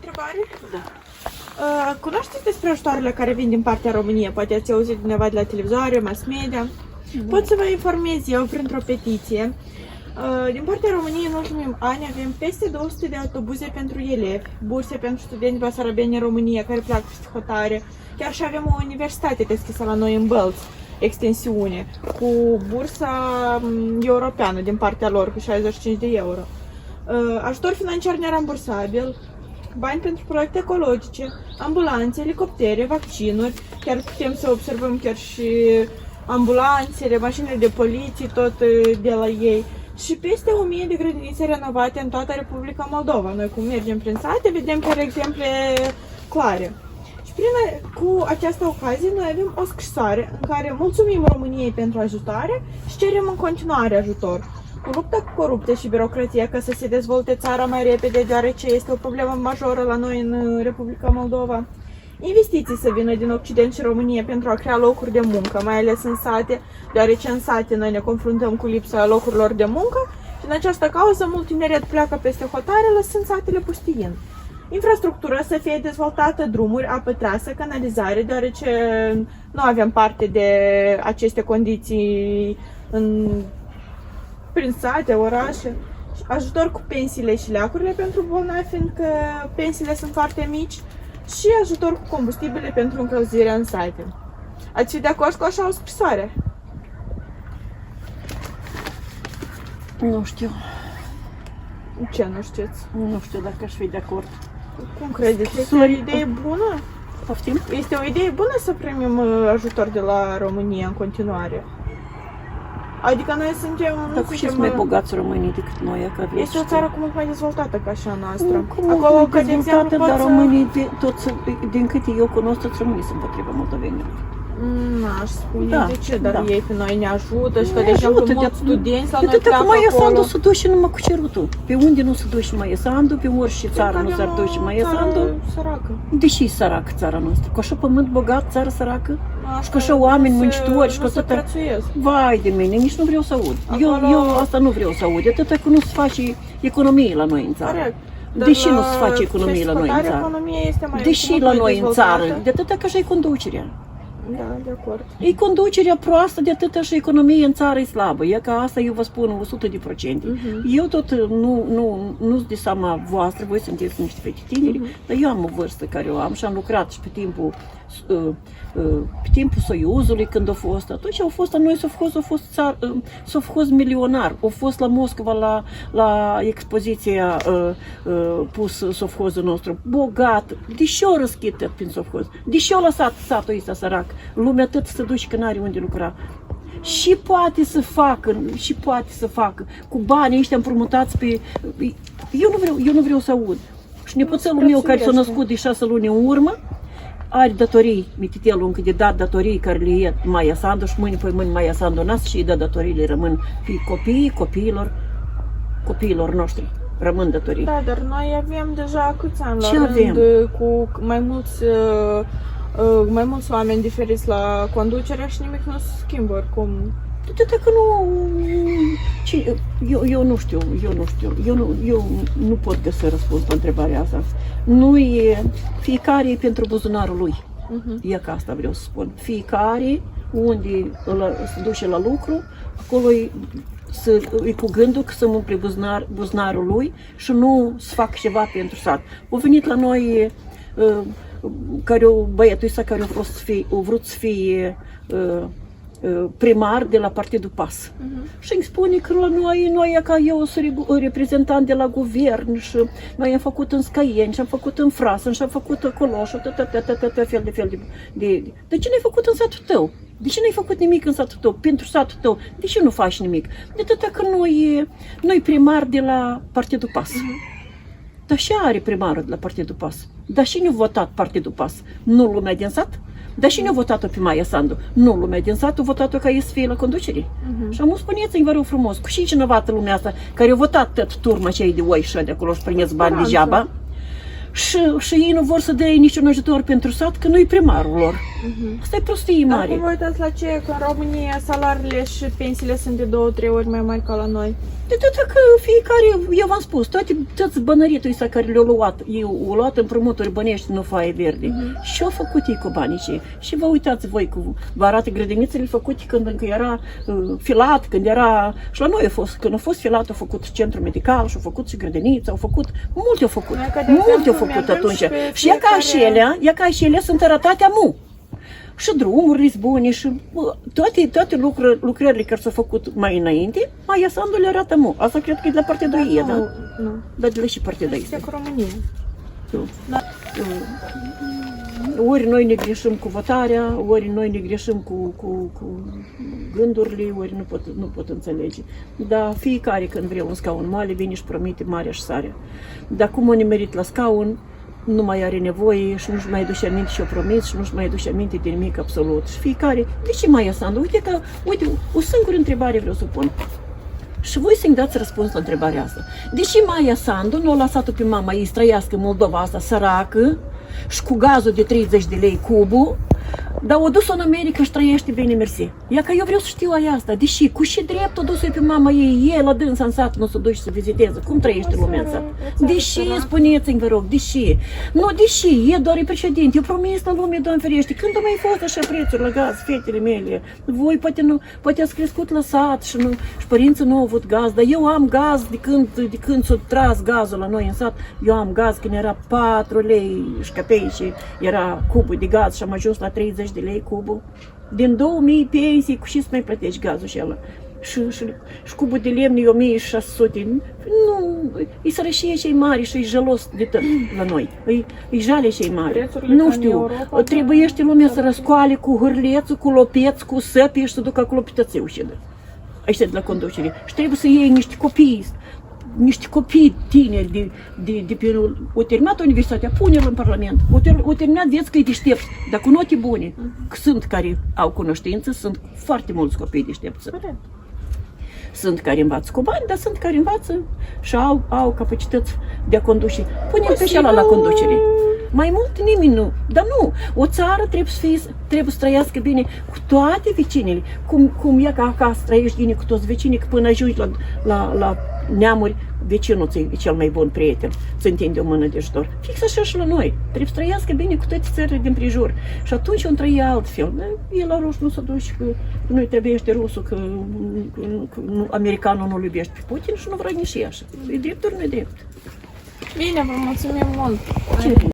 întrebare? Da. Cunoașteți despre ajutoarele care vin din partea României? Poate ați auzit undeva de la televizoare, mass media. Pot să vă informez eu printr-o petiție. Din partea României în ultimii ani avem peste 200 de autobuze pentru elevi, burse pentru studenți basarabeni în România care pleacă peste hotare. Chiar și avem o universitate deschisă la noi în Bălți, extensiune, cu bursa europeană din partea lor, cu 65 de euro. Ajutor financiar nerambursabil, bani pentru proiecte ecologice, ambulanțe, elicoptere, vaccinuri, chiar putem să observăm chiar și ambulanțele, mașinile de poliție, tot de la ei. Și peste 1000 de grădinițe renovate în toată Republica Moldova. Noi cum mergem prin sate, vedem chiar exemple clare. Și cu această ocazie noi avem o scrisoare în care mulțumim României pentru ajutare și cerem în continuare ajutor. Cu lupta cu corupția și birocrația ca să se dezvolte țara mai repede, deoarece este o problemă majoră la noi în Republica Moldova. Investiții să vină din Occident și România pentru a crea locuri de muncă, mai ales în sate, deoarece în sate noi ne confruntăm cu lipsa locurilor de muncă și în această cauză mult tineret pleacă peste hotare, lăsând satele pustiind. Infrastructura să fie dezvoltată, drumuri, apă trasă, canalizare, deoarece nu avem parte de aceste condiții prin sate, orașe. Ajutor cu pensiile și leacurile pentru bolnavi, fiindcă pensiile sunt foarte mici, și ajutor cu combustibile pentru încălzirea în sate. Ați fi de acord cu așa o scrisoare? Nu știu. Ce nu știți? Nu știu dacă aș fi de acord. Cum credeți? Este o idee bună? Poftim? Este o idee bună să primim ajutor de la România în continuare? Adică noi suntem... Dar cu ce sunt mai bogați românii decât noi? Este o țară cu mult mai dezvoltată ca și a noastră. Acolo, că de exemplu, dar românii, toți, din câte eu cunosc, toți românii sunt împotriva moldovenilor. N-aș spune de ce, dar ei pe noi ne ajută și că, de exemplu, mulți studenți la noi pleacă pleacă acolo. Maia Sandu se duce numai cu cerutul. Pe unde nu se duce Maia Sandu, pe orice țară nu s-ar duce Maia Sandu. Săracă. Deși e săracă țara noastră? Cu așa pământ bogat, țară săracă? Și cu așa oameni muncitori și cu atâta... Vai de mine, nici nu vreau să aud. Eu asta nu vreau să aud. Atâta că nu se face economie la noi în țară. Deși nu se face economie la noi în țară. Deși la noi în țară, de atâta că așa e conducerea. Da, de acord. E conducerea proastă, de atâta și economia în țară e slabă. E ca asta eu vă spun 100%. Eu tot nu sunt de seama voastră, voi sunteți niște fete tineri, dar eu am o vârstă care o am și am lucrat și pe timpul Soiuzului, când a fost atunci, au fost, noi s-a fost milionar, au fost la Moscova la expoziția pus sovhozul nostru, bogat, deși o răschită prin sovhoz, deși o lăsat satul ăsta sărac, lumea atât se duce că n-are unde lucra. Și poate să facă cu banii ăștia împrumutați pe... Eu nu vreau să aud. Și nepoțelul meu care s-a născut de 6 luni în urmă, are datorii, mititelul încă de dat datorii care le ia Maia Sandu și mâine Maia Sandu nasc și îi dă datoriile, rămân pe copiilor noștri, rămân datorii. Da, dar noi avem deja câți ani la rând cu mai mulți oameni diferiți la conducerea și nimic nu se schimbă oricum. Atâta că eu nu știu, eu nu pot găsi răspuns la întrebarea asta. Fiecare e pentru buzunarul lui. E ca asta vreau să spun. Fiecare unde se duce la lucru, acolo e cu gândul că să umple buzunarul lui și nu să facă ceva pentru sat. Au venit la noi băiatul ăsta care a vrut să fie primar de la Partidul PAS. Și îmi spune că la noi ca eu sunt reprezentant de la guvern și noi am făcut în Scaieni și am făcut în Frasen și am făcut acolo și atâtea fel de... De ce n-ai făcut în satul tău? De ce n-ai făcut nimic în satul tău? Pentru satul tău? De ce nu faci nimic? De atâta că noi primar de la Partidul PAS. Dar și are primarul de la Partidul PAS. Dar și ne-a votat Partidul PAS? Nu lumea din sat? Dar și ne-a votat-o pe Maia Sandu? Nu lumea din sat a votat-o ca ei să fie la conducere. Și am spuneți-mi, vă rog frumos, cu și cineva lumea asta care a votat tot turma cei de oi și de acolo și primeți bani degeaba și ei nu vor să dea niciun ajutor pentru sat, că nu-i primarul lor. Asta e prostie Dar mare. cum vă uitați la ce? Că în România salariile și pensiile sunt de 2-3 ori mai mari ca la noi. De atât că fiecare, eu v-am spus, toți bănăritul ăsta care le-au luat, eu au luat împrumuturi bănești, nu foaie verde. Și au făcut ei cu banii cei. Și vă uitați voi, vă arată grădinițele făcute când încă era filat, când era, și la noi a fost, când a fost filat, au făcut centru medical și au făcut și grădiniță, au făcut, multe au făcut, Noi, că, de multe au exemplu, făcut mergem atunci. și pe Și ea ca și ele sunt arătate amu. Și drumurile bune și toate lucrările care s-au făcut mai înainte, Maia Sandu le arată mu. Asta cred că e de la Partidul E, da? Nu. Dar de la și Partidul Este E. cu România. Da. Ori noi ne greșim cu votarea, ori noi ne greșim cu gândurile, ori nu pot înțelege. Dar fiecare când vrea un scaun moale, vine și promite marea și sarea. Dar cum o nimerit la scaun, nu mai are nevoie și nu-și mai aduce aminte și-o promis și nu-și mai aduce aminte de nimic absolut. Și fiecare, de ce Maia Sandu? Uite, o singură întrebare vreau să pun. Și voi să-mi dați răspuns la întrebarea asta. De ce Maia Sandu nu a lăsat-o pe mama ei să trăiască Moldova asta săracă și cu gazul de 30 de lei cubul, dar o dus în America și trăiește bine, mersi. Ia că eu vreau să știu aia asta. Deși, cu ce drept o dus-o pe mama ei, la dânsa în sat, nu se duce să viziteze. Cum trăiește lumea în sat? Deși, spuneți-mi, vă rog, deși. Nu, deși, e doar președinte. Eu promis la lume, Doamne ferește, când au mai fost așa prețuri la gaz, fetele mele? Voi poate ați crescut la sat și părinții nu au avut gaz, dar eu am gaz de când s-a tras gazul la noi în sat. Eu am gaz când era 4 lei și capei și era cubul de gaz și am ajuns la 30 de lei cubul. Din 2000 pensii, cu ce să mai plătești gazul și ăla? Și cubul de lemn e 1600. Nu, e sărășie cei mari și e jelos de tot la noi. E jale cei mari. Prețurile Nu ca în știu, Europa, trebuiește lumea să răscoale cu hârlețul, cu lopeț, cu săpi și să ducă acolo pe tățeu și ăștia de la conducere. Și trebuie să iei niște copii tineri de pe o terminat universitatea, pune-l în Parlament, o terminat vieți că e deștept, dar cu note bune. Sunt care au cunoștință, sunt foarte mulți copii deștepți. Sunt care învață cu bani, dar sunt care învață și au capacități de a conduce. Pune-l pe ăla la conducere. Mai mult nimeni nu. Dar nu, o țară trebuie să trăiască bine cu toate vecinele. Cum e ca acasă trăiești bine cu toți vecinii, că până ajungi la neamuri, vecinul ți-e cel mai bun prieten, ți întinde o mână de ajutor. Fix așa și la noi. Trebuie să trăiască bine cu toate țările din prejur. Și atunci o trăie altfel. El la ruș nu se duce, că nu-i trebuiește rusul, că americanul nu-l iubește pe Putin și nu vrea nici așa. E drept ori nu e drept. Bine, vă mulțumim mult! Ce?